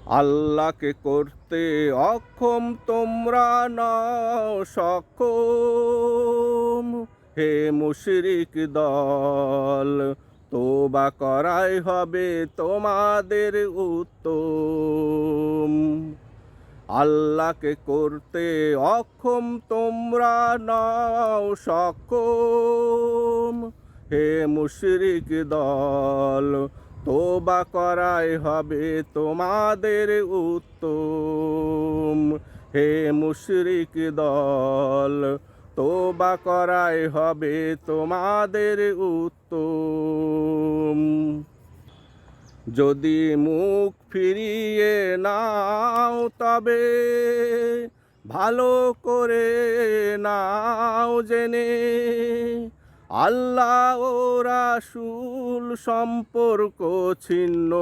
আল্লাহকে করতে অক্ষম তোমরা নও সক্ষম, হে মুশরিক দল, তোবা করাই হবে তোমাদের উত্তম। আল্লাহকে করতে অক্ষম তোমরা নও সক্ষম, হে মুশরিক দল, তোবা করাই হবে তোমাদের উত্তম। হে মুশরিক দল, তোবা করাই হবে তোমাদের উত্তম। যদি মুখ ফিরিয়ে নাও তবে ভালো করে নাও জেনে, আল্লাহ ও রাসূল সম্পর্ক ছিন্ন